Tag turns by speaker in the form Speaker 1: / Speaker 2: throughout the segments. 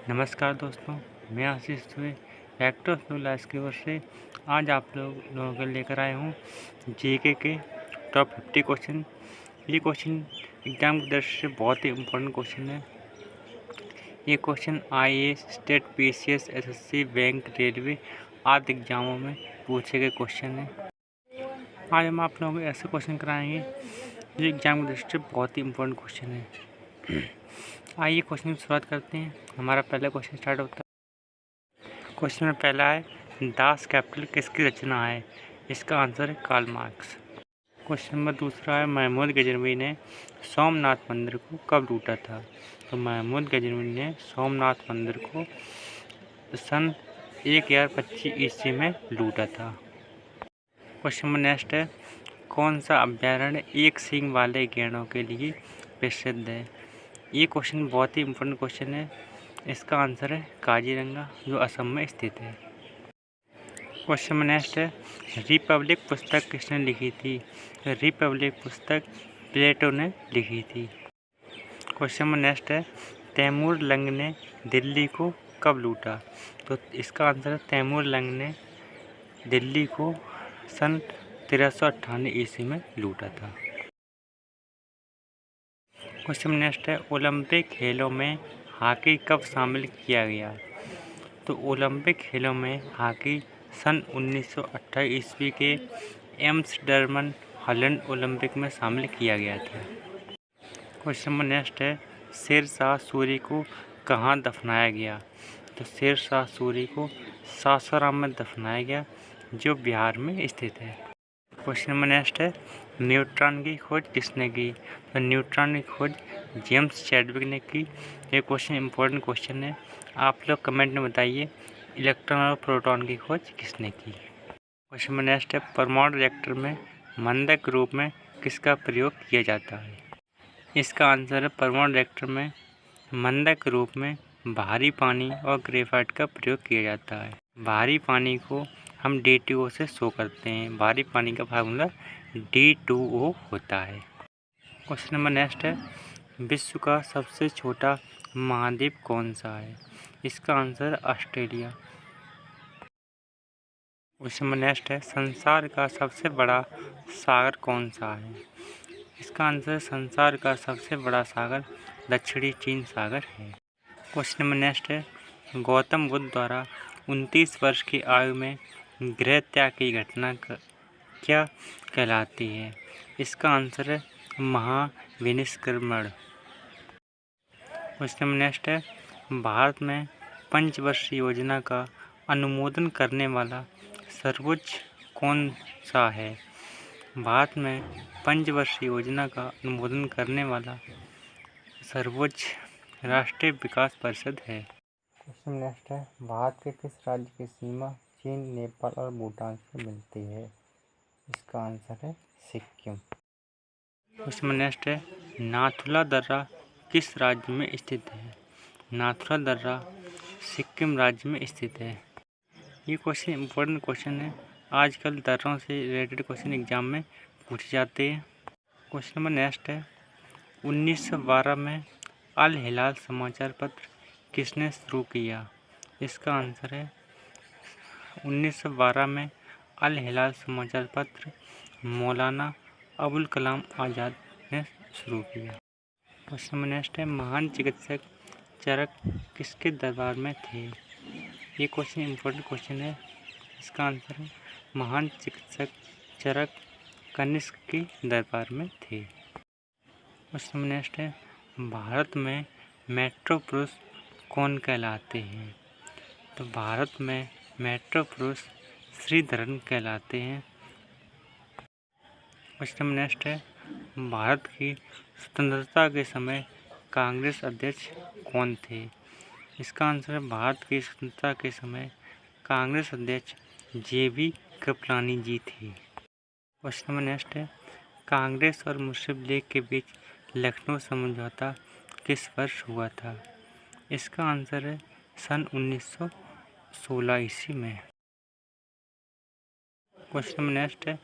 Speaker 1: नमस्कार दोस्तों, मैं आशीष दुबे फैक्ट ऑफ लाइफ की ओर से आज आप लोगों के लेकर आया हूँ जीके के टॉप 50 क्वेश्चन। ये क्वेश्चन एग्जाम की दृष्टि से बहुत ही इम्पोर्टेंट क्वेश्चन है। ये question IAS, state, PCS, SSC, bank, railway आदि एग्जामों में पूछे गए क्वेश्चन है। आज हम आप लोगों को ऐसे क्वेश्चन कराएंगे जो एग्जाम की दृष्टि से बहुत ही इम्पोर्टेंट क्वेश्चन है। आइए क्वेश्चन की शुरुआत करते हैं। हमारा पहला क्वेश्चन स्टार्ट होता है। क्वेश्चन में पहला है, दास कैपिटल किसकी रचना है? इसका आंसर है कार्ल मार्क्स। क्वेश्चन नंबर दूसरा है, महमूद गजनवी ने सोमनाथ मंदिर को कब लूटा था? तो महमूद गजनवी ने सोमनाथ मंदिर को सन 1025 ईस्वी में लूटा था। क्वेश्चन नंबर नेक्स्ट है, कौन सा अभ्यारण्य एक सींग वाले गैंडों के लिए प्रसिद्ध है? ये क्वेश्चन बहुत ही इम्पोर्टेंट क्वेश्चन है। इसका आंसर है काजीरंगा, जो असम में स्थित है। क्वेश्चन में नेक्स्ट है, रिपब्लिक पुस्तक किसने लिखी थी? रिपब्लिक पुस्तक प्लेटो ने लिखी थी। क्वेश्चन में नेक्स्ट है, तैमूर लंग ने दिल्ली को कब लूटा? तो इसका आंसर है तैमूर लंग ने दिल्ली को सन 1398 ईस्वी में लूटा था। क्वेश्चन नेक्स्ट है, ओलंपिक खेलों में हॉकी कब शामिल किया गया? तो ओलंपिक खेलों में हॉकी सन 1928 ईस्वी के एम्स्टर्डम हॉलैंड ओलंपिक में शामिल किया गया था। क्वेश्चन नंबर नेक्स्ट है, शेर शाह सूरी को कहाँ दफनाया गया? तो शेर शाह सूरी को सासाराम में दफनाया गया, जो बिहार में स्थित है। क्वेश्चन नंबर नेक्स्ट है, न्यूट्रॉन की खोज किसने की? तो न्यूट्रॉन की खोज जेम्स चैडविक ने की। ये क्वेश्चन इंपॉर्टेंट क्वेश्चन है। आप लोग कमेंट में बताइए इलेक्ट्रॉन और प्रोटॉन की खोज किसने की। क्वेश्चन नंबर नेक्स्ट है, परमाणु रिएक्टर में मंदक रूप में किसका प्रयोग किया जाता है? इसका आंसर है परमाणु रिएक्टर में मंदक रूप में भारी पानी और ग्रेफाइट का प्रयोग किया जाता है। भारी पानी को हम D2O से शो करते हैं। भारी पानी का फार्मूला D2O होता है। क्वेश्चन नंबर नेक्स्ट है, विश्व का सबसे छोटा महाद्वीप कौन सा है? इसका answer Australia. Question number next है, संसार का सबसे बड़ा सागर कौन सा है? इसका आंसर संसार का सबसे बड़ा सागर दक्षिणी चीन सागर है। क्वेश्चन नंबर नेक्स्ट है, गौतम बुद्ध द्वारा 29 वर्ष की आयु में गृह त्याग की घटना क्या कहलाती है? इसका आंसर है महाविनिष्क्रमण। क्वेश्चन नंबर नेक्स्ट है, भारत में पंचवर्षीय योजना का अनुमोदन करने वाला सर्वोच्च कौन सा है? भारत में पंचवर्षीय योजना का अनुमोदन करने वाला सर्वोच्च राष्ट्रीय विकास परिषद है। क्वेश्चन नेक्स्ट है, भारत के किस राज्य की सीमा चीन, नेपाल और भूटान से मिलती है? इसका आंसर है सिक्किम। क्वेश्चन नेक्स्ट है, नाथुला दर्रा किस राज्य में स्थित है? नाथुला दर्रा सिक्किम राज्य में स्थित है। ये क्वेश्चन इंपॉर्टेंट क्वेश्चन है। आजकल दर्रों से रिलेटेड क्वेश्चन एग्जाम में पूछे जाते हैं। क्वेश्चन नंबर नेक्स्ट है, 1912 में अल हिलाल समाचार पत्र किसने शुरू किया? इसका आंसर है 1912 में अल हिलाल समाचार पत्र मौलाना अबुल कलाम आज़ाद ने शुरू किया। क्वेश्चन नंबर नेक्स्ट है, महान चिकित्सक चरक किसके दरबार में थे? ये क्वेश्चन इंपॉर्टेंट क्वेश्चन है। इसका आंसर है महान चिकित्सक चरक कनिष्क के दरबार में थे। क्वेश्चन नंबर नेक्स्ट है, भारत में मेट्रो पुरुष कौन कहलाते हैं? तो भारत में मेट्रो पुरुष श्रीधरन कहलाते हैं। क्वेश्चन नेक्स्ट है, भारत की स्वतंत्रता के समय कांग्रेस अध्यक्ष कौन थे? इसका आंसर है भारत की स्वतंत्रता के समय कांग्रेस अध्यक्ष JB कृपलानी जी थे। क्वेश्चन नंबर नेक्स्ट है, कांग्रेस और मुस्लिम लीग के बीच लखनऊ समझौता किस वर्ष हुआ था? इसका आंसर है सन 1916 ईस्वी में। क्वेश्चन नंबर नेक्स्ट है,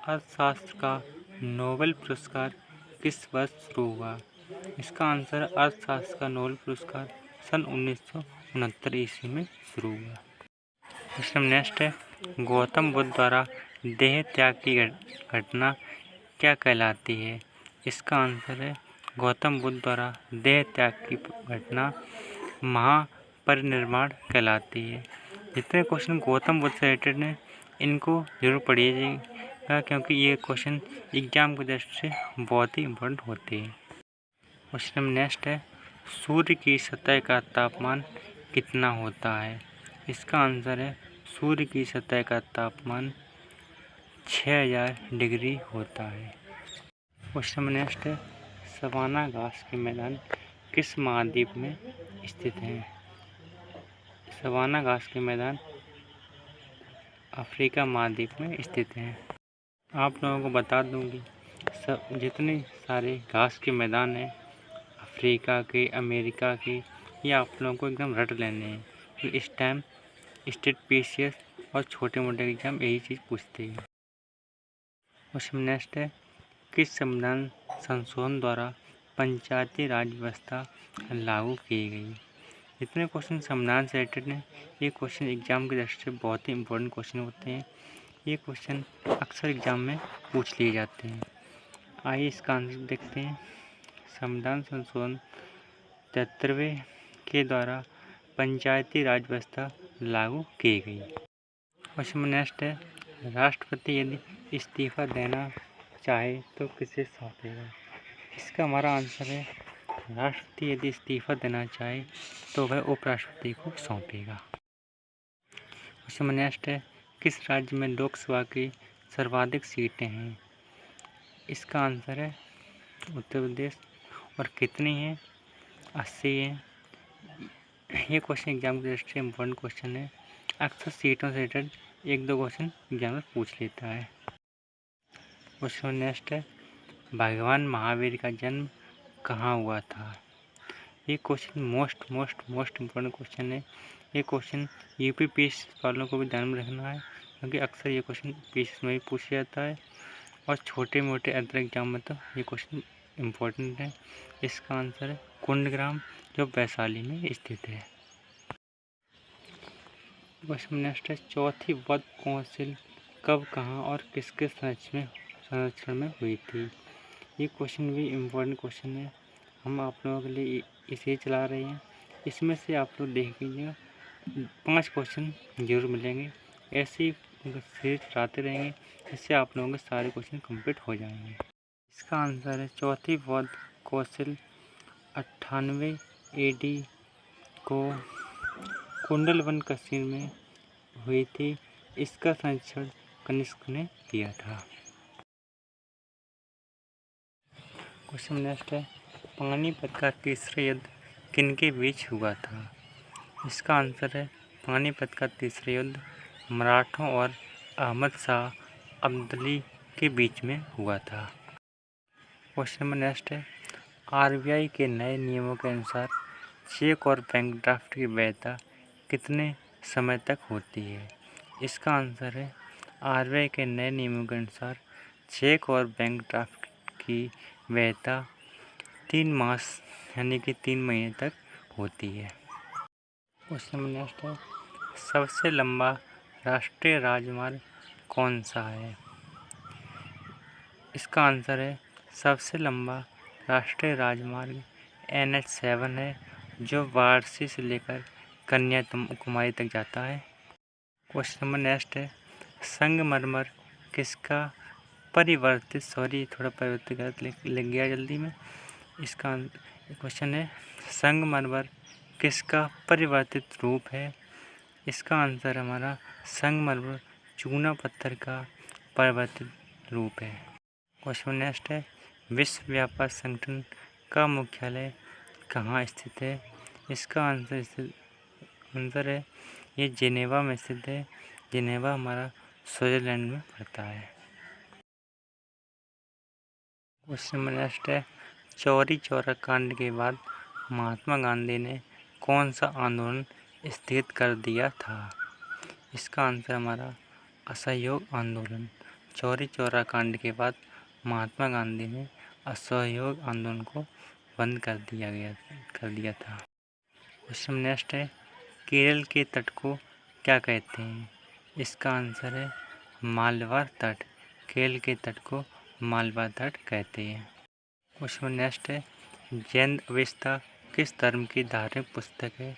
Speaker 1: अर्थशास्त्र का नोबेल पुरस्कार किस वर्ष शुरू हुआ? इसका आंसर अर्थशास्त्र का नोबेल पुरस्कार सन 1969 ईस्वी में शुरू हुआ। क्वेश्चन नेक्स्ट है, गौतम बुद्ध द्वारा देह त्याग की घटना क्या कहलाती है? इसका आंसर है गौतम बुद्ध द्वारा देह त्याग की घटना महापरिनिर्वाण कहलाती है। जितने क्वेश्चन गौतम बुद्ध से रिलेटेड हैं इनको जरूर पढ़िएगा, क्योंकि ये क्वेश्चन एग्जाम की दृष्टि से बहुत ही इम्पोर्टेंट होते हैं। क्वेश्चन नेक्स्ट है, सूर्य की सतह का तापमान कितना होता है? इसका आंसर है सूर्य की सतह का तापमान 6000 डिग्री होता है। क्वेश्चन नेक्स्ट है, सवाना घास के मैदान किस महाद्वीप में स्थित हैं? सवाना घास के मैदान अफ्रीका महाद्वीप में स्थित हैं। आप लोगों को बता दूंगी सब जितने सारे घास के मैदान हैं अफ्रीका के, अमेरिका के, ये आप लोगों को एकदम रट लेने हैं, क्योंकि इस टाइम स्टेट पीसीएस और छोटे मोटे एग्जाम यही चीज़ पूछते हैं। क्वेश्चन नेक्स्ट है, किस संविधान संशोधन द्वारा पंचायती राज व्यवस्था लागू की गई? जितने क्वेश्चन संविधान से रिलेटेड हैं ये क्वेश्चन एग्जाम की दृष्टि से बहुत ही इंपॉर्टेंट क्वेश्चन होते हैं। ये क्वेश्चन अक्सर एग्जाम में पूछ लिए जाते हैं। आइए इसका आंसर देखते हैं। संविधान संशोधन 73वें के द्वारा पंचायती राज व्यवस्था लागू की गई। क्वेश्चन नेक्स्ट है, राष्ट्रपति यदि इस्तीफा देना चाहे तो किसे सौंपेगा? इसका हमारा आंसर है राष्ट्रपति यदि इस्तीफा देना चाहे तो वह उपराष्ट्रपति को सौंपेगा। क्वेश्चन नेक्स्ट है, किस राज्य में लोकसभा की सर्वाधिक सीटें हैं? इसका आंसर है उत्तर प्रदेश। और कितनी हैं? 80 हैं। ये क्वेश्चन एग्जाम की दृष्टि से इम्पोर्टेंट क्वेश्चन है। अक्सर सीटों से रिलेटेड एक दो क्वेश्चन एग्जाम में पूछ लेता है। क्वेश्चन नेक्स्ट है, भगवान महावीर का जन्म कहाँ हुआ था? ये क्वेश्चन मोस्ट इम्पोर्टेंट क्वेश्चन है। ये क्वेश्चन यूपी पीएस वालों को भी ध्यान में रखना है, क्योंकि अक्सर ये क्वेश्चन पीएस में भी पूछा जाता है और छोटे मोटे अदर एग्जाम में तो ये क्वेश्चन इम्पोर्टेंट है। इसका आंसर है कुंडग्राम, जो वैशाली में स्थित है। क्वेश्चन नेक्स्ट है, चौथी वर्ल्ड काउंसिल कब, कहाँ और किसके संरक्षण में हुई थी? ये क्वेश्चन भी इम्पोर्टेंट क्वेश्चन है। हम आप लोगों के लिए इसे चला रहे हैं। इसमें से आप लोग देख लीजिएगा 5 क्वेश्चन जरूर मिलेंगे। ऐसे ही सीरीज चलाते रहेंगे, इससे आप लोगों के सारे क्वेश्चन कंप्लीट हो जाएंगे। इसका आंसर है चौथी वर्ल्ड काउंसिल 98 AD को कुंडलवन कश्मीर में हुई थी। इसका संरक्षण कनिष्क ने किया था। क्वेश्चन नेक्स्ट है, पानीपत का तीसरा युद्ध किनके बीच हुआ था? इसका आंसर है पानीपत का तीसरा युद्ध मराठों और अहमद शाह अब्दाली के बीच में हुआ था। क्वेश्चन नंबर नेक्स्ट है, आरबीआई के नए नियमों के अनुसार चेक और बैंक ड्राफ्ट की वैधता कितने समय तक होती है? इसका आंसर है आरबीआई के नए नियमों के अनुसार चेक और बैंक ड्राफ्ट की वैधता 3 मास यानी कि 3 महीने तक होती है। क्वेश्चन नंबर नेक्स्ट है, सबसे लंबा राष्ट्रीय राजमार्ग कौन सा है? इसका आंसर है सबसे लंबा राष्ट्रीय राजमार्ग NH7 है, जो वाराणसी से लेकर कन्याकुमारी तक जाता है। क्वेश्चन नंबर नेक्स्ट है, संगमरमर किसका परिवर्तित गलत लिख गया जल्दी में। इसका क्वेश्चन है संगमरमर किसका परिवर्तित रूप है? इसका आंसर हमारा संगमरमर चूना पत्थर का परिवर्तित रूप है। क्वेश्चन नेक्स्ट है, विश्व व्यापार संगठन का मुख्यालय कहाँ स्थित है? इसका आंसर है ये जिनेवा में स्थित है। जिनेवा हमारा स्विट्जरलैंड में पड़ता है। क्वेश्चन नंबर नेक्स्ट है, चौरी चौरा कांड के बाद महात्मा गांधी ने कौन सा आंदोलन स्थगित कर दिया था? इसका आंसर हमारा असहयोग आंदोलन। चौरी चौरा कांड के बाद महात्मा गांधी ने असहयोग आंदोलन को बंद कर दिया था। क्वेश्चन नेक्स्ट है, केरल के तट को क्या कहते हैं? इसका आंसर है मालवा तट। केरल के तट को मालवा तट कहते हैं। क्वेश्चन नेक्स्ट है, जैन अवेस्ता किस धर्म की धार्मिक पुस्तक है?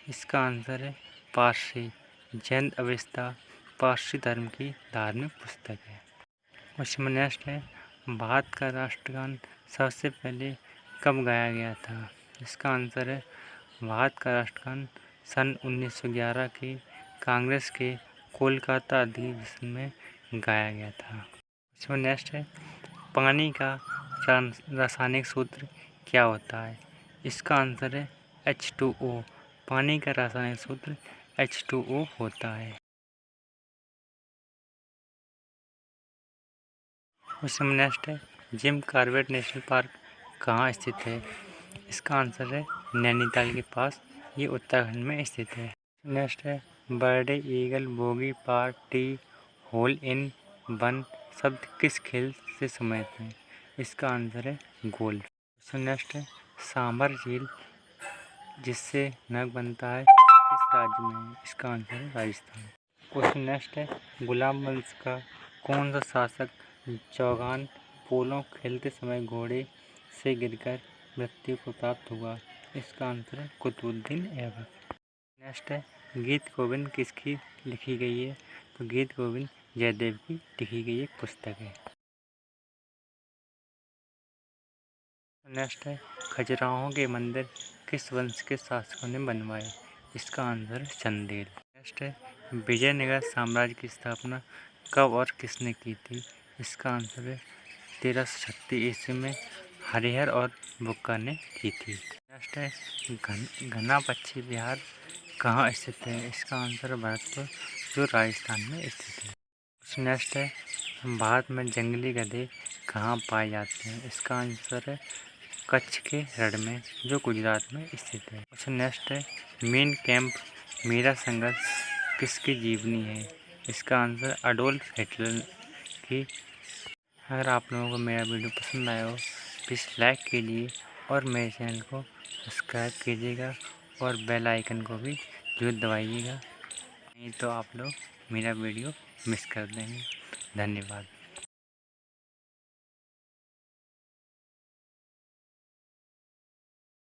Speaker 1: इसका आंसर है पारसी। जैन अवेस्ता पारसी धर्म की धार्मिक पुस्तक है। क्वेश्चन नेक्स्ट है, भारत का राष्ट्रगान सबसे पहले कब गाया गया था? इसका आंसर है भारत का राष्ट्रगान सन 1911 के कांग्रेस के कोलकाता अधिवेशन में गाया गया था। क्वेश्चन नेक्स्ट है, पानी का रासायनिक सूत्र क्या होता है? इसका आंसर है H2O। पानी का रासायनिक सूत्र H2O होता है। क्वेश्चन नेक्स्ट है, जिम कॉर्बेट नेशनल पार्क कहाँ स्थित है? इसका आंसर है नैनीताल के पास, ये उत्तराखंड में स्थित है। नेक्स्ट है, birthday eagle bogey par tee hole in one शब्द किस खेल से संबंधित है? इसका आंसर है गोल्फ। क्वेश्चन नेक्स्ट है, सांभर झील जिससे नमक बनता है किस राज्य में है? इसका आंसर है राजस्थान। क्वेश्चन नेक्स्ट है, गुलाम वंश का कौन सा शासक चौगान पोलो खेलते समय घोड़े से गिरकर मृत्यु को प्राप्त हुआ? इसका आंसर है कुतुबुद्दीन ऐबक। नेक्स्ट है, गीत गोविंद किसकी लिखी गई है? तो गीत गोविंद जयदेव की लिखी गई एक पुस्तक है। नेक्स्ट है, खजुराहो के मंदिर किस वंश के शासकों ने बनवाए? इसका आंसर है चंदेल। नेक्स्ट है, विजयनगर साम्राज्य की स्थापना कब और किसने की थी? इसका आंसर है 1336 ईस्वी में हरिहर और बुक्का ने की थी। नेक्स्ट है, घना पक्षी विहार कहाँ स्थित है? इसका आंसर है भरतपुर, जो राजस्थान में स्थित है। नेक्स्ट है, भारत में जंगली गधे कहाँ पाए जाते हैं? इसका आंसर है कच्छ के रण में, जो गुजरात में स्थित है। क्वेश्चन नेक्स्ट है, मेन कैंप मेरा संघर्ष किसकी जीवनी है? इसका आंसर अडोल्फ हिटलर की। अगर आप लोगों को मेरा वीडियो पसंद आया हो प्लीज़ लाइक कीजिए और मेरे चैनल को सब्सक्राइब कीजिएगा और बेल आइकन को भी जरूर दबाइएगा, नहीं तो आप लोग मेरा वीडियो मिस कर देंगे। धन्यवाद।